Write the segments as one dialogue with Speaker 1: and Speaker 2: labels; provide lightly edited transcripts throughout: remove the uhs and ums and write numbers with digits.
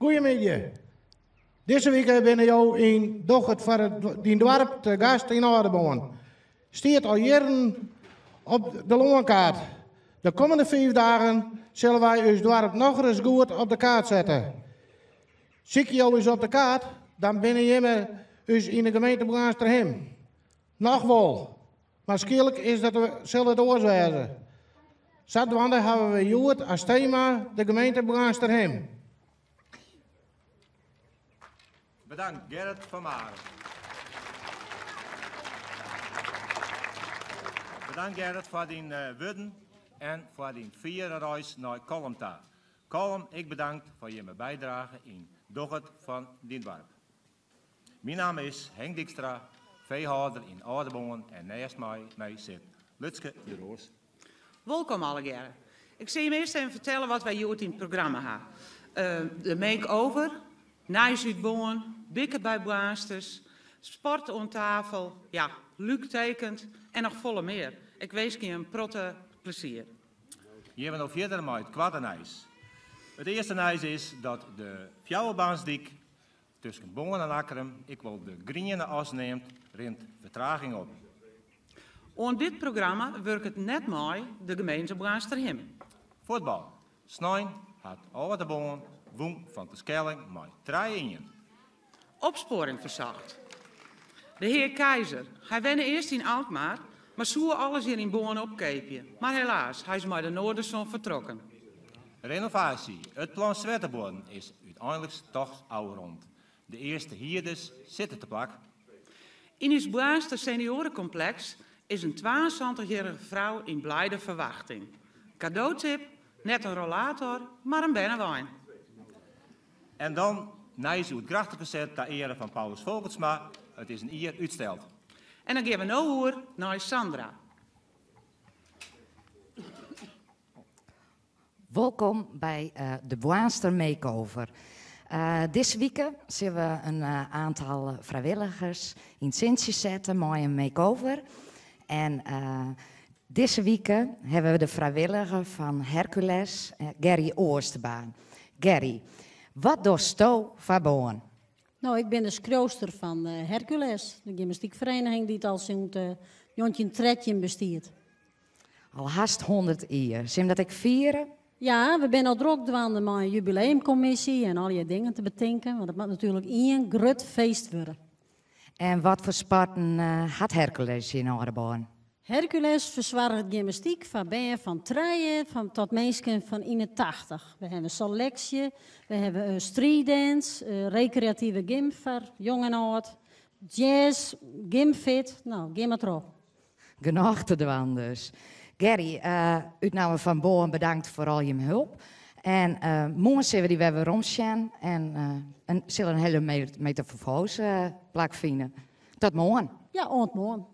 Speaker 1: Goedemiddag. Deze week ben jou in Dochert voor het dorp te gast in Aardeboon. Stiert al jaren op de loonkaart. De komende 5 dagen zullen wij ons dorp nog eens goed op de kaart zetten. Zie je jou eens op de kaart, dan ben je dus in de gemeente Braasterhem. Nog wel. Maar schierlijk is dat zal het oorzaken. Zodoende hebben we Joert als thema de gemeente Braasterhem.
Speaker 2: Bedankt Gerrit van Maren. Bedankt Gerrit voor die woorden en voor die vierde reis naar Kalmta. Kalm, ik bedank voor je bijdrage in Dochert van dit dorp. Mijn naam is Henk Dijkstra, veehouder in Aardeboon en naast mij zit Lutske de Roos.
Speaker 3: Welkom allegeren. Ik zal je eerst even vertellen wat wij hier in het programma hebben. De make-over, Nijs uit Boon, bikken bij Blaasters, sport om tafel, ja, Luc tekent en nog volle meer. Ik wens je een protte plezier.
Speaker 2: Je hebben nog verder met het kwarte nijs. Het eerste nijs is dat de Fjouwerbaansdiek tussen Boon en Akkerum, ik wil de Griene afneemt, rint vertraging op.
Speaker 3: On dit programma werkt het net mooi de gemeente Braasterhem.
Speaker 2: Voetbal. Sneun had over de Boon woon van de Schelling met 3-1.
Speaker 3: Opsporing verzacht. De heer Keizer, hij wenne eerst in Alkmaar, maar zoer alles hier in Boon opkeepje. Maar helaas, hij is maar de Noorderzon vertrokken.
Speaker 2: Renovatie. Het plan Zwetterboorn is uiteindelijk toch oude rond. De eerste hierdes zitten te plak.
Speaker 3: In het Braaster seniorencomplex is een 22-jarige vrouw in blijde verwachting. Cadeautip, net een rollator, maar een bennewijn.
Speaker 2: En dan nijs uit grachten gezet ter ere van Paulus Vogelsma. Het is een jaar uitsteld.
Speaker 3: En dan gaan we nu over naar Sandra.
Speaker 4: Welkom bij de Braaster Makeover. Deze week zien we een aantal vrijwilligers in Sintje zetten met een makeover. En deze week hebben we de vrijwilliger van Hercules, Gerry Oosterbaan. Gerry, wat doet jou van Boon?
Speaker 5: Nou, ik ben de scrooster van Hercules, de gymnastiekvereniging die het al sinds Jontje Tredje bestiert.
Speaker 4: Al haast 100 jaar. Zie je dat ik vieren?
Speaker 5: Ja, we zijn al druk dwaande met een jubileumcommissie en al je dingen te bedenken, want het moet natuurlijk een groot feest worden.
Speaker 4: En wat voor sporten had Hercules in Aardeboon?
Speaker 5: Hercules verzwaart gymnastiek van 3 tot mensen van 81. We hebben selectie, we hebben streetdance, recreatieve gym voor jong en oud, jazz, gymfit, nou, ga maar erop.
Speaker 4: Genoeg te doen dus. Gerry, uit naam van Boon bedankt voor al je hulp. En morgen zullen we die weer rondgaan en zullen een hele metamorfose plak vinden. Tot morgen.
Speaker 5: Ja, ontmoen.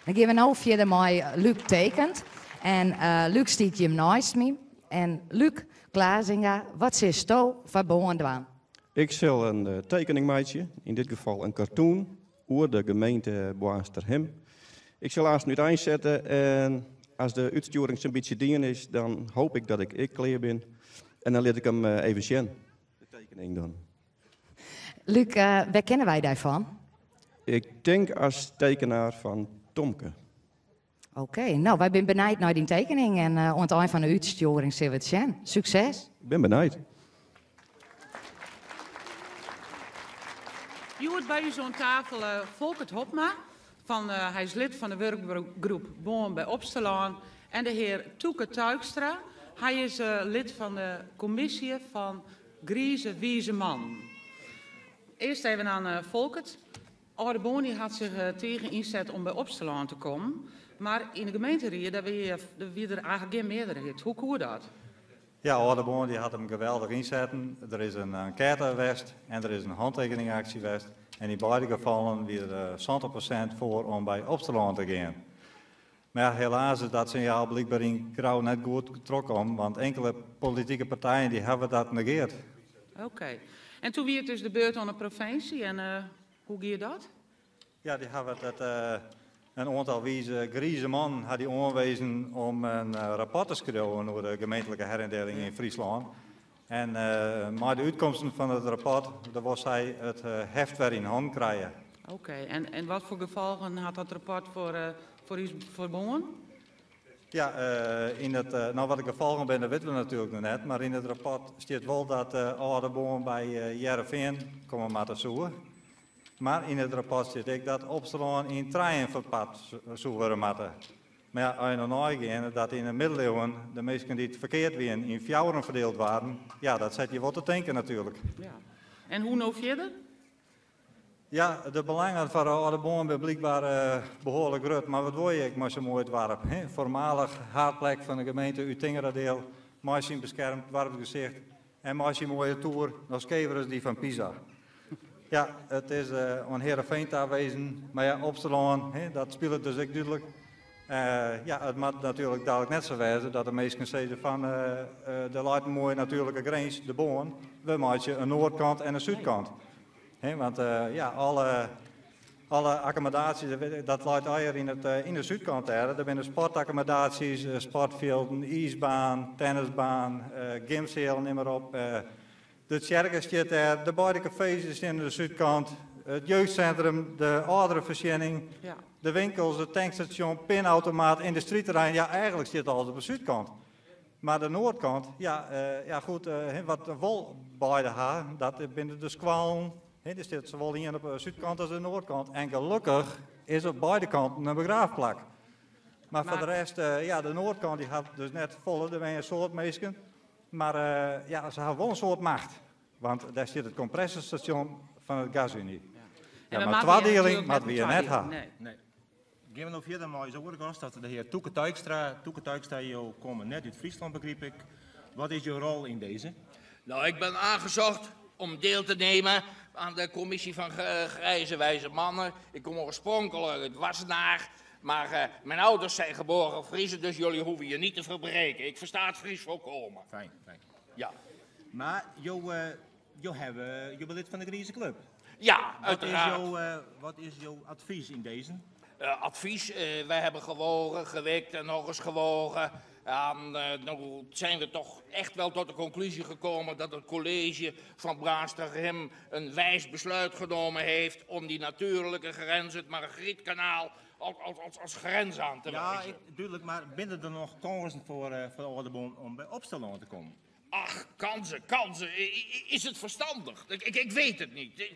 Speaker 4: Dan gaan we nou verder met Luc tekent. En Luc stiet je naast me. En Luc Klaasinga, wat zit jou van Boon doen?
Speaker 6: Ik zal een tekening maken, in dit geval een cartoon, over de gemeente Braasterhem. Ik zal haast nu einzetten en als de uitsturing zo'n beetje dien is, dan hoop ik dat ik klaar ben. En dan laat ik hem even zien, de tekening dan.
Speaker 4: Luc, waar kennen wij daarvan?
Speaker 6: Ik denk als tekenaar van Tomke.
Speaker 4: Oké, nou, wij zijn benieuwd naar die tekening en aan het eind van de uitsturing zullen we het zien. Succes!
Speaker 6: Ik ben benieuwd.
Speaker 3: Je hoort bij u zo'n tafel Volkert Hopma. Hij is lid van de werkgroep Boon bij Opstelaan. En de heer Toeke Tuikstra. Hij is lid van de commissie van Grieze Wieze Man. Eerst even aan Volkert. Aardeboon had zich tegen inzet om bij Opstelaan te komen. Maar in de gemeente daar wie er eigenlijk geen meerderheid. Hoe koer dat?
Speaker 7: Ja, Aardeboon die had hem geweldig inzetten. Er is een enquête geweest en er is een handtekeningactie geweest. En in beide gevallen weer 100% voor om bij Opstelaan te gaan. Maar helaas is dat signaal blijkbaar in Grauw net goed getrokken om, want enkele politieke partijen die hebben dat negeerd.
Speaker 3: Oké. En toen wie het dus de beurt aan de provincie en hoe ging dat?
Speaker 7: Ja, die hebben het een aantal grieze man had die aanwezen om een rapport te schrijven over de gemeentelijke herindeling in Friesland. En maar de uitkomsten van het rapport, daar was hij het heft weer in hand krijgen.
Speaker 3: Oké, en wat voor gevolgen had dat rapport voor u verbonden?
Speaker 7: Ja, nou wat de gevolgen ben, dat weten we natuurlijk nog net. Maar in het rapport staat wel dat oude bomen bij Heerenveen komen maar te zoeken. Maar in het rapport staat ook dat Opstelon in treinen verpad zoeken moeten. Maar ja, als je nog nooit gaat, dat in de middeleeuwen de mensen die het verkeerd waren in fjouwen verdeeld waren, ja, dat zet je wat te denken natuurlijk.
Speaker 3: Ja. En hoe nou verder?
Speaker 7: Ja, de belangen van de oude bomen zijn blijkbaar behoorlijk groot. Maar wat wil je maar zo mooi het warp? Voormalig haardplek van de gemeente Utingeradeel, mooi zien beschermd, warp gezicht. En mooi zien mooie tour, nog skevers die van Pisa. Ja, het is een Heerenveen te aanwezen, maar ja, Opstelon, dat speelt dus ook duidelijk. Ja, het moet natuurlijk dadelijk net zo wezen dat de mensen zeggen van de laat een mooie natuurlijke grens, de bomen, we maken een noordkant en een zuidkant. Want ja, alle accommodaties, dat laat eier in de zuidkant daar. Er zijn sportaccommodaties, sportvelden, ijsbaan, tennisbaan, gymzaal, neem maar op. De kerk staat daar, de beide cafés is in de zuidkant, het jeugdcentrum, de ouderenvoorziening,
Speaker 3: Ja.
Speaker 7: de winkels, het tankstation, pinautomaat, industrieterrein. Ja, eigenlijk zit alles op de zuidkant. Maar de noordkant, ja, ja goed, wat wel beide haar, dat binnen de squalen. Er zit zowel hier op de zuidkant als de noordkant. En gelukkig is op beide kanten een begraafplek. Maar voor de rest, ja, de noordkant die had dus net volle, er zijn een soort mensen. Maar ja, ze hebben wel een soort macht. Want daar zit het compressiestation van het Gasunie. Ja, maar tweedeling moeten we hier net hebben.
Speaker 2: Nee. Gaan we nog verder maar eens overgaan dat de heer Toeke Tuikstra, jou komen net uit Friesland, begreep ik. Wat is jouw rol in deze?
Speaker 8: Nou, ik ben aangezocht om deel te nemen aan de commissie van grijze wijze mannen. Ik kom oorspronkelijk uit Wassenaar, maar mijn ouders zijn geboren Friesen, dus jullie hoeven je niet te verbreken. Ik versta het Fries volkomen.
Speaker 2: Fijn.
Speaker 8: Ja.
Speaker 2: Maar jou bent lid van de Grieze Club.
Speaker 8: Ja, uiteraard.
Speaker 2: Wat is jouw advies in deze?
Speaker 8: Advies, wij hebben gewogen, gewikt en nog eens gewogen. Nou zijn we toch echt wel tot de conclusie gekomen dat het college van Braasterhem een wijs besluit genomen heeft om die natuurlijke grens, het Margrietkanaal, als grens aan te wijzen.
Speaker 2: Ja, duidelijk, maar binnen er nog kansen voor de Ouderboom om bij Opstelon te komen?
Speaker 8: Ach, kansen. Is het verstandig? Ik weet het niet.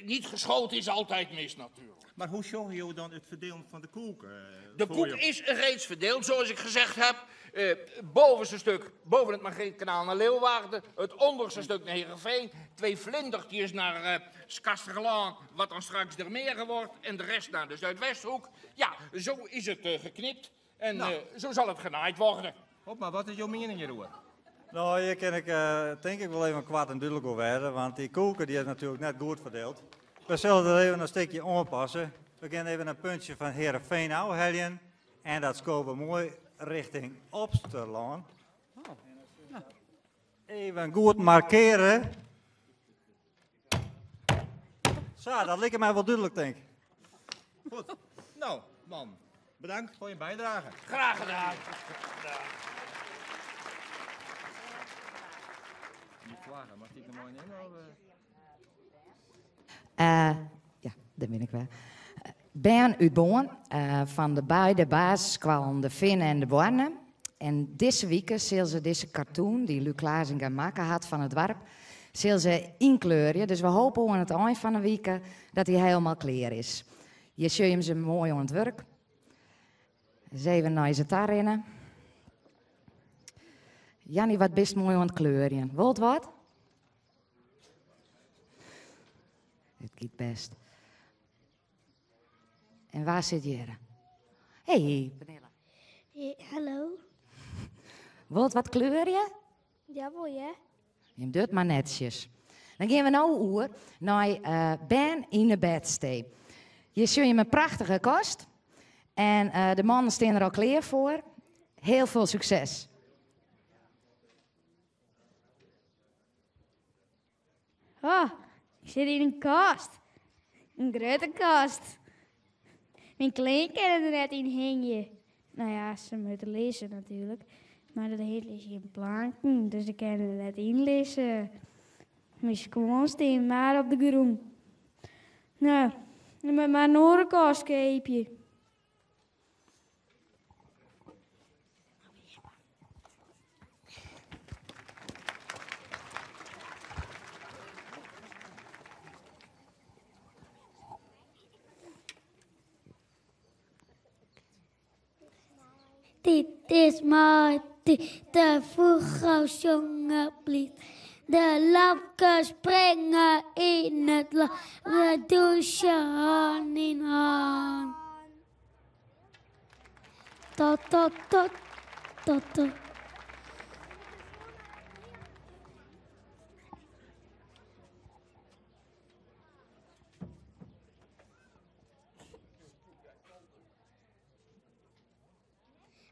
Speaker 8: Niet geschoten is altijd mis natuurlijk.
Speaker 2: Maar hoe zorg je dan het verdelen van de koek?
Speaker 8: De koek is reeds verdeeld, zoals ik gezegd heb. Bovenste stuk, boven het Margrietkanaal naar Leeuwarden. Het onderste stuk naar Heerenveen. 2 vlindertjes naar Skasterlaan, wat dan straks de Meren wordt. En de rest naar de Zuidwesthoek. Ja, zo is het geknipt. En zo zal het genaaid worden.
Speaker 2: Hop, maar wat is jouw mening hierover?
Speaker 7: Nou, hier kan ik denk ik wel even kwart en duidelijk over werden, want die koeken die is natuurlijk net goed verdeeld. We zullen er even een stukje aanpassen. We gaan even een puntje van Heerenveen afhalen en dat scoren we mooi richting Opstelon. Even goed markeren. Zo, dat lijkt mij wel duidelijk, denk ik.
Speaker 2: Goed. Nou, man, bedankt voor je bijdrage.
Speaker 8: Graag gedaan.
Speaker 2: Die vlaggen, mag ik er mooi nemen?
Speaker 4: Ja, daar ben ik wel. Ben uit Boorn, van de beide basisscholen De Vinnen en De Borne. En deze week zullen ze deze cartoon, die Luc Laasinga maken had van het dorp, zullen ze inkleuren. Dus we hopen aan het eind van de week dat hij helemaal klaar is. Je zult hem ze mooi aan het werk. Dus even naar je daarin. Jannie, wat best mooi aan het kleuren. Wilt wat? Het gaat best. En waar zit Jere? Hey, Pernilla.
Speaker 9: Hey, hallo.
Speaker 4: Wilt wat kleur je?
Speaker 9: Ja, wil je?
Speaker 4: Je doet maar netjes. Dan gaan we nou over naar Ben in de bedstee. Je zult je een prachtige kost. En de mannen staan er al klaar voor. Heel veel succes.
Speaker 9: Oh, ik zit in een kast. Een grote kast. Mijn kleinkinderen er net in hingen. Nou ja, ze moeten lezen natuurlijk. Maar dat heet is geen planken, dus ik kan het net inlezen. Moet je gewoon staan, maar op de grond. Nou, dan moet maar een orenkastkeepje.
Speaker 10: Dit is Marty, de voetgangsjonge bliet. De lampjes springen in het land, we douchen hand in hand. Tot, tot, tot, tot, tot.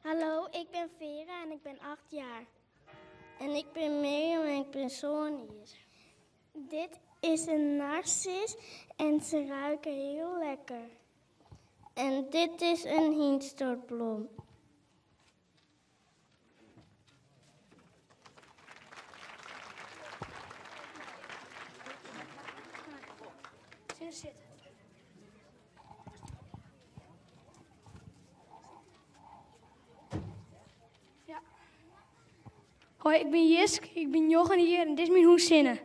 Speaker 11: Hallo, ik ben Vera en ik ben 8 jaar. En ik ben Mirjam en ik ben Sonius. Dit is een narcis en ze ruiken heel lekker. En dit is een hienstortbloem.
Speaker 9: Zitten. Hoi, ik ben Jisk, ik ben Jochen hier en dit is mijn hoes Zinnen.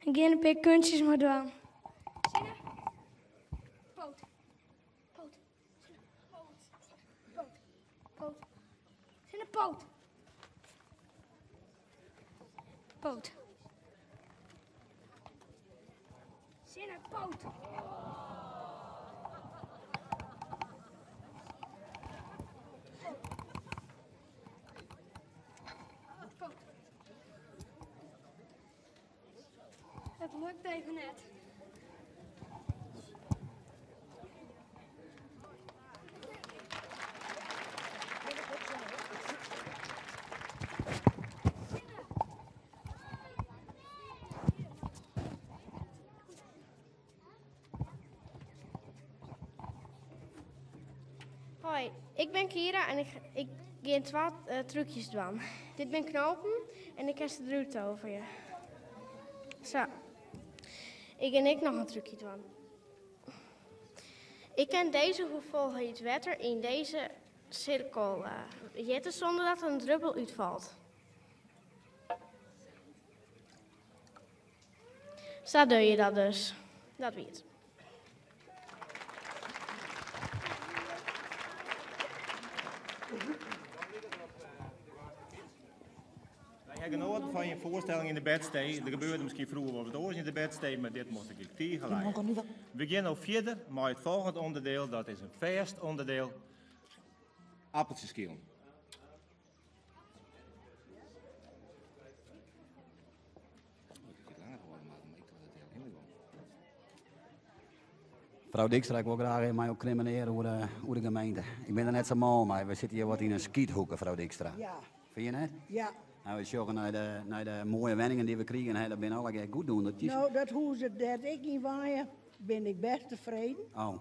Speaker 9: Ik ga een paar kunstjes maar doen. Zinnen? Poot. Poot. Poot. Poot. Zinnen, poot. Poot. Zinnen, poot. Het lukt even net.
Speaker 11: Hoi, ik ben Kira en ik ga 12 trucjes doen. Dit ben knopen en ik heb ze eruit over je. Zo. Ik en ik nog een trucje doen. Ik kan deze hoeveelheid water in deze cirkel zetten zonder dat er een druppel uitvalt. Zo doe je dat dus. Dat weet.
Speaker 2: Ik heb genoten van je voorstelling in de bedstee. Er gebeurde misschien vroeger wel wat oors in de bedstee, maar dit moest ik tegelijk. We beginnen ook verder met het volgende onderdeel. Dat is een vast onderdeel. Appeltjes schillen.
Speaker 12: Mevrouw Dijkstra, ik wil graag mij ook crimineren over de gemeente. Ik ben er net zo mal mee. We zitten hier wat in een skiethoek, mevrouw Dijkstra.
Speaker 13: Ja.
Speaker 12: Vind je net?
Speaker 13: Ja.
Speaker 12: Nou, we zoeken naar de mooie wenningen die we krijgen. Hè, dat ben alle goed doen.
Speaker 13: Nou, dat huis dat ik in waaien, ben ik best tevreden.
Speaker 12: Oh.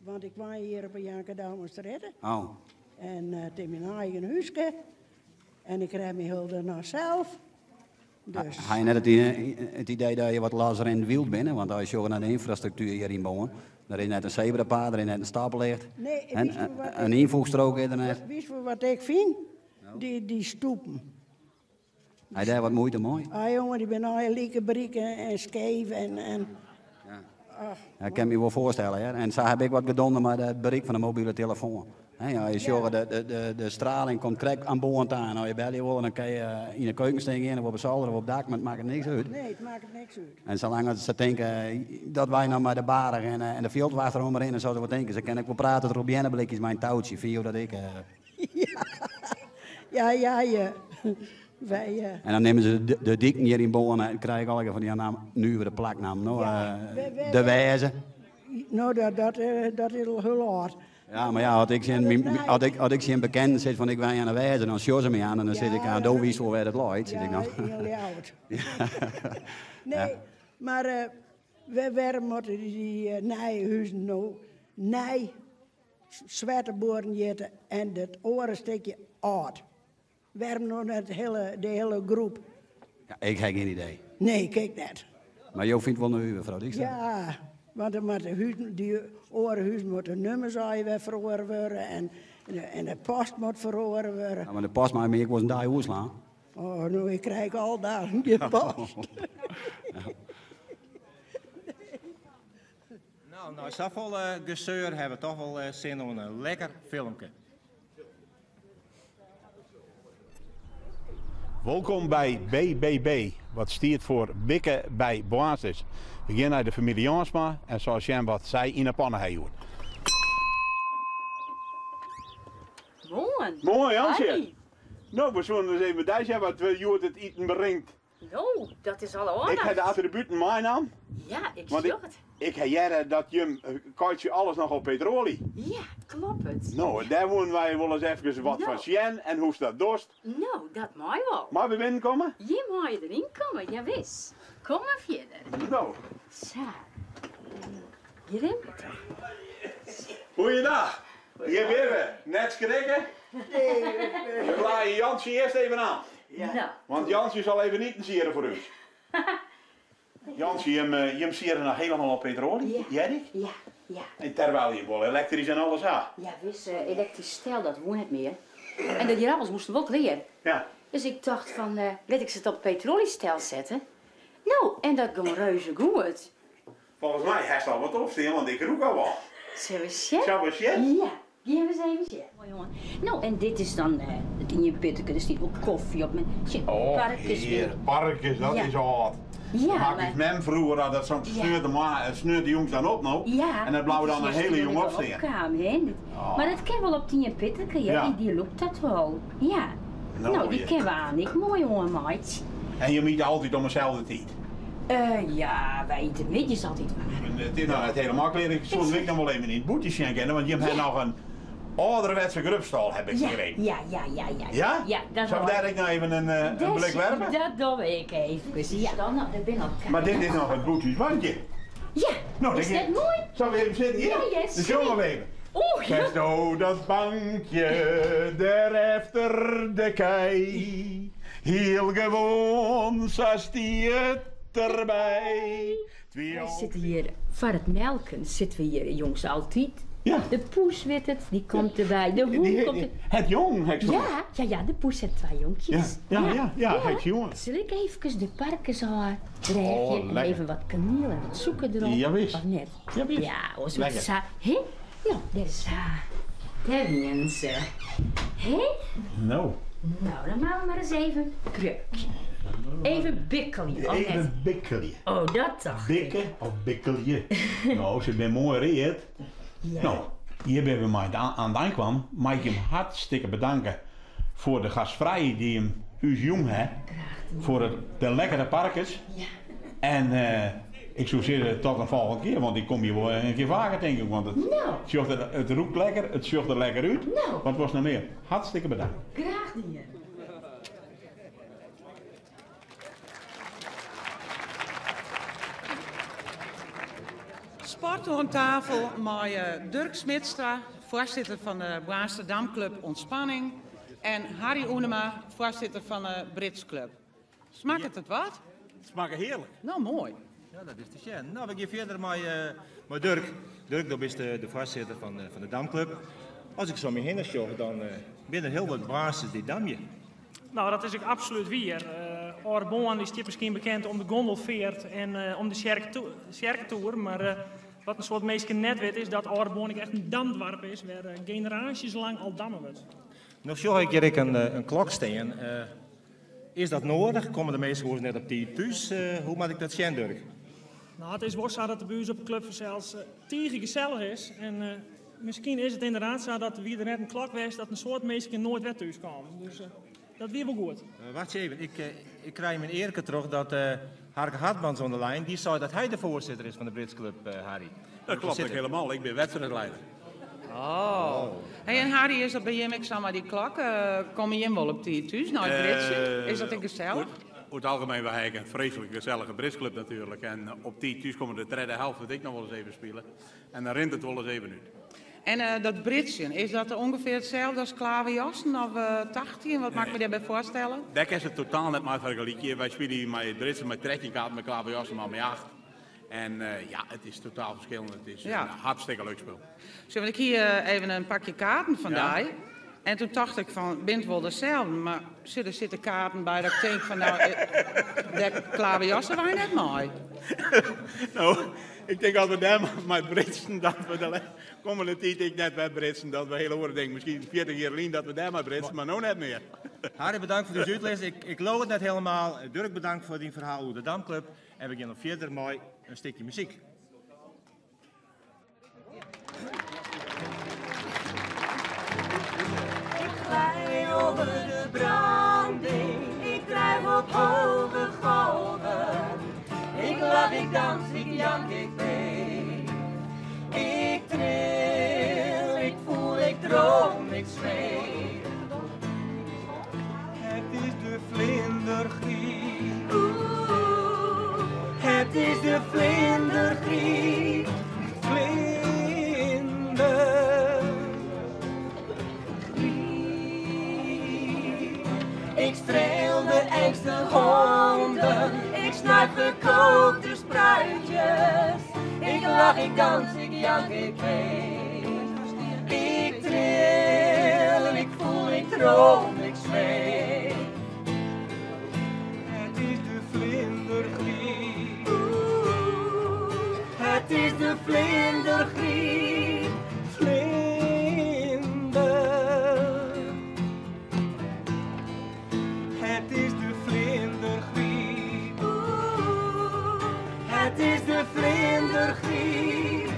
Speaker 13: Want ik waai hier op een Jankendammerstraat.
Speaker 12: Oh.
Speaker 13: En het is mijn eigen huisje. En ik rijd me heel naar zelf. Dus.
Speaker 12: Heb je net het idee dat je wat lazer in het wild bent? Want als je naar de infrastructuur hierin bouwen, er is net een zebrapad, er is net een stapellicht.
Speaker 13: Nee,
Speaker 12: en een invoegstrook is er net.
Speaker 13: Weet je wat ik vind? Die stoepen.
Speaker 12: Hij deed wat moeite mooi.
Speaker 13: Ah jongen, die ben al lieke brieken en scheef en
Speaker 12: ja.
Speaker 13: Ach,
Speaker 12: ja, ik kan me wel voorstellen. Hè? En zo heb ik wat gedaan met het bereik van de mobiele telefoon. He, ja, je zorgt de straling komt correct aan boord aan. Als je bellen wil, dan kan je in de keuken steken of op een zolder of op het dak, maar het maakt niks uit.
Speaker 13: Nee, het maakt niks uit.
Speaker 12: En zolang ze denken dat wij nou maar de baren en de veldwater omheen en zo wat denken, ze kan ik wel praten door binnenblikjes mijn touwtje, vind je dat ik...
Speaker 13: Ja. Wij,
Speaker 12: En dan nemen ze de dikken hier in Boon en krijgen alle van die naam, nu weer de plaknaam, no? De wijze.
Speaker 13: Nou, dat is heel hard.
Speaker 12: Ja, maar ja, had ik zien bekend zit van ik wij aan de wijze, dan show ze me aan en dan zit ik aan doorwiesel waar het loopt.
Speaker 13: Ja,
Speaker 12: ik nou.
Speaker 13: heel oud. Nee, maar we moeten die nijhuizen nou zwarte boeren jeten en het oren stukje oud. Waarom nog net de hele groep?
Speaker 12: Ja, ik heb geen idee.
Speaker 13: Nee, kijk net.
Speaker 12: Maar jou vindt wel een uur, mevrouw Dijkstra?
Speaker 13: Ja, want die orenhuizen moeten nummers weer verhoren worden en de post moet verhoren worden.
Speaker 12: Ja, maar de post maar ik was een dag slaan.
Speaker 13: Oh, nou, ik krijg al daar je post.
Speaker 2: Nou, zoveel gezeur hebben we toch wel zin om een lekker filmpje.
Speaker 14: Welkom bij BBB, wat staat voor Bikke bij Boazes. We gaan naar de familie Jansma en zoals Jan wat zei, in een pannen hij hoort.
Speaker 15: Mooi.
Speaker 14: Mooi, Jansje.
Speaker 15: Hey.
Speaker 14: Nou, we zullen eens even deze wat Joert het eten brengt.
Speaker 15: Nou, dat is alle orde.
Speaker 14: Ik heb de attributen mijn aan.
Speaker 15: Ja, ik
Speaker 14: Want
Speaker 15: zie het.
Speaker 14: Ik heb jaren dat je kaartje alles nog op petrolie.
Speaker 15: Ja, klopt het.
Speaker 14: Nou, daar willen wij wel eens even wat van zien en hoe dat dorst.
Speaker 15: Nou, dat mag wel.
Speaker 14: Maar we binnenkomen?
Speaker 15: Je mag erin komen, ja wist. Kom maar verder.
Speaker 14: Nou.
Speaker 15: Zo. Hierin.
Speaker 14: Goeiedag. Hier ben we. Net schrikken?
Speaker 13: Nee.
Speaker 14: We laaien Jansje eerst even aan.
Speaker 15: Ja. Nou.
Speaker 14: Want Jansje zal even niet sieren voor u. Jansje, je sieren nog helemaal op petrolie?
Speaker 15: Ja.
Speaker 14: Jij?
Speaker 15: Ja, ja.
Speaker 14: En terwijl je wel elektrisch en alles aan.
Speaker 15: Ja, wist, elektrisch stel, dat woont het meer. En de rabbels moesten wel leren.
Speaker 14: Ja.
Speaker 15: Dus ik dacht van, weet ik ze het op petroliestel zetten? Nou, en dat ging reuze goed.
Speaker 14: Volgens mij heeft al wat opstaan, want ik roek al wel.
Speaker 15: Zullen we zien?
Speaker 14: Zullen we zien?
Speaker 15: Ja, gaan we eens even zien. Mooi jongen. Nou, en dit is dan het in je pitteke, er staat wel koffie op mijn parkjes
Speaker 14: hier, parkjes, dat
Speaker 15: Ja.
Speaker 14: is hard.
Speaker 15: Ja,
Speaker 14: maak
Speaker 15: maar-
Speaker 14: ik mem vroeger had dat zo'n sneurde jongens dan op nou.
Speaker 15: Ja.
Speaker 14: En dat blauwe dan een hele jong
Speaker 15: opstaan.
Speaker 14: opstaan.
Speaker 15: Maar dat kan wel op die pitteke, ja.
Speaker 14: Ja.
Speaker 15: Die loopt dat wel. Ja. Nou, die
Speaker 14: ja.
Speaker 15: kennen we aan. Ik mooi jongen, maat.
Speaker 14: En je meet altijd om dezelfde tijd.
Speaker 15: Ja, wij eten middags altijd maar.
Speaker 14: Het is nou het hele makkelijk. Ik zou ik dan wel even in het boetje zien kennen, want je hebt nog een ouderwetse grubstal, heb ik gekregen.
Speaker 15: Ja?
Speaker 14: Ja?
Speaker 15: Ja, dat
Speaker 14: Zou daar ik nou even een blik werpen?
Speaker 15: Dat doe ik even. Ja, dan nou, ben ik.
Speaker 14: Maar dit is nog het boetjesbankje.
Speaker 15: Ja,
Speaker 14: Nou,
Speaker 15: is
Speaker 14: dan
Speaker 15: dat mooi?
Speaker 14: Zullen we even zitten hier?
Speaker 15: Ja, yes.
Speaker 14: Dus jongen even.
Speaker 15: Oeh, ja.
Speaker 14: Zet nou dat bankje daarachter de kei. Heel gewoon, zoals die het erbij.
Speaker 15: We zitten hier, voor het melken zitten we hier, jongens, altijd.
Speaker 14: Ja.
Speaker 15: De poes weet het, die komt erbij. De hoen komt er...
Speaker 14: Het jong, hek zo.
Speaker 15: Ja, de poes heeft 2 jonkjes.
Speaker 14: Ja, hek jongen.
Speaker 15: Zal ik even de parkenshaar reageren en
Speaker 14: lekker.
Speaker 15: even wat kaneel en wat zoeken erop?
Speaker 14: Ja, wist.
Speaker 15: Of net?
Speaker 14: Ja, wist.
Speaker 15: Ja, als we
Speaker 14: Lekker.
Speaker 15: het hè? Ja, dat is daar zijn ze. Hé?
Speaker 14: Nou.
Speaker 15: Nou, dan maken we maar eens even een krukje. Even bikkelje. of net?
Speaker 14: Even bikkelje.
Speaker 15: Oh, dat dacht ik.
Speaker 14: Bikken of bikkelje. Nou, ze ben mooi reed.
Speaker 15: Ja.
Speaker 14: Nou, hier ben we maar aan het aankwam. Mag ik hem hartstikke bedanken voor de gastvrije die hem u jong hè. Voor de lekkere parkjes.
Speaker 15: Ja.
Speaker 14: En ik zou zeggen tot een volgende keer, want ik kom hier wel een keer vaker denk ik. Want het roept lekker, het zucht er lekker uit.
Speaker 15: Nou.
Speaker 14: Wat was nog meer? Hartstikke bedankt.
Speaker 15: Graag niet.
Speaker 3: Sport aan tafel met Dirk Smitstra, voorzitter van de Amsterdam Ontspanning. En Harry Oenema, voorzitter van de Brits Club. Smaakt het wat?
Speaker 2: Het smaakt heerlijk.
Speaker 3: Nou, mooi.
Speaker 2: Ja, dat is te zien. Nou, we gaan verder met Dirk. Dirk, dat is de voorzitter van de Damclub. Als ik zo mee heen sjoeg, dan ben er heel wat basis die damje.
Speaker 16: Nou, dat is ook absoluut weer. Orbon is misschien bekend om de gondelveert en om de Sjerketour. Maar wat een soort mensen net weet is dat Orbon echt een damdwarp is, waar generaties lang al dammen wordt.
Speaker 2: Nou, sjoeg ik hier een klok staan. Is dat nodig? Komen de meesten gewoon net op die thuis? Hoe moet ik dat zien, Dirk?
Speaker 16: Nou, het is wel zo dat de buurt op de club zelfs tegen gezellig is. En misschien is het inderdaad zo dat wie er net een klok was, dat een soort mensen nooit weer thuis komen. Dus dat weer wel goed.
Speaker 2: Wacht even, ik krijg mijn eerke terug dat Harke Hartmans aan de lijn, die zei dat hij de voorzitter is van de Brits Club, Harry.
Speaker 17: Dat klopt ook helemaal, ik ben wedstrijdleider.
Speaker 3: Oh. Hey, en Harry, is dat bij hem, ik zal maar die klok, kom je wel op die thuis, nou het Britse? Is dat een gezellig?
Speaker 17: Over het algemeen was hij een vreselijk gezellige Britsclub natuurlijk. En op die thuis komen de tweede helft, wat ik nog wel eens even spelen. En dan rent het wel eens even uit.
Speaker 3: En dat britsen, is dat ongeveer hetzelfde als klaverjassen of 18? Wat mag ik me daarbij voorstellen?
Speaker 17: Daar is het totaal net maar vergelijken. Wij spelen met Britsen, met trekkingkaarten, met klaverjassen, maar met 8. En ja, het is totaal verschillend. Het is een hartstikke leuk spel.
Speaker 3: Zo, want ik hier even een pakje kaarten vandaag.
Speaker 17: Ja.
Speaker 3: En toen dacht ik van, bent wel dezelfde, maar er zitten kaarten bij dat ik denk van, nou, de klaverjassen waren net mooi.
Speaker 17: Nou, ik denk als we daar met Britsen, dat we de komende tijd ik net met Britsen, dat we heel oren denken, misschien 40 jaar geleden dat we daar met Britsen, maar nou net meer.
Speaker 2: Harry, bedankt voor de uitleg. Ik loop het net helemaal. Dirk, bedankt voor die verhaal over de Damclub. En we gaan nog verder mooi een stukje muziek.
Speaker 18: Glij over de branding, ik drijf op hoge golven. Ik lach, ik dans, ik jank, ik weet. Ik tril, ik voel, ik droom, ik zweef. Het is de vlindergriep. Het is de vlindergriep. Ik streel de engste honden, ik snuif gekookte spruitjes. Ik lach, ik dans, ik jank, ik weet. Ik tril, ik voel, ik droom, ik zweef. Het is de vlindergriep. Het is de vlindergriep. Het is de vlindergriep. Het is de vlindergriep.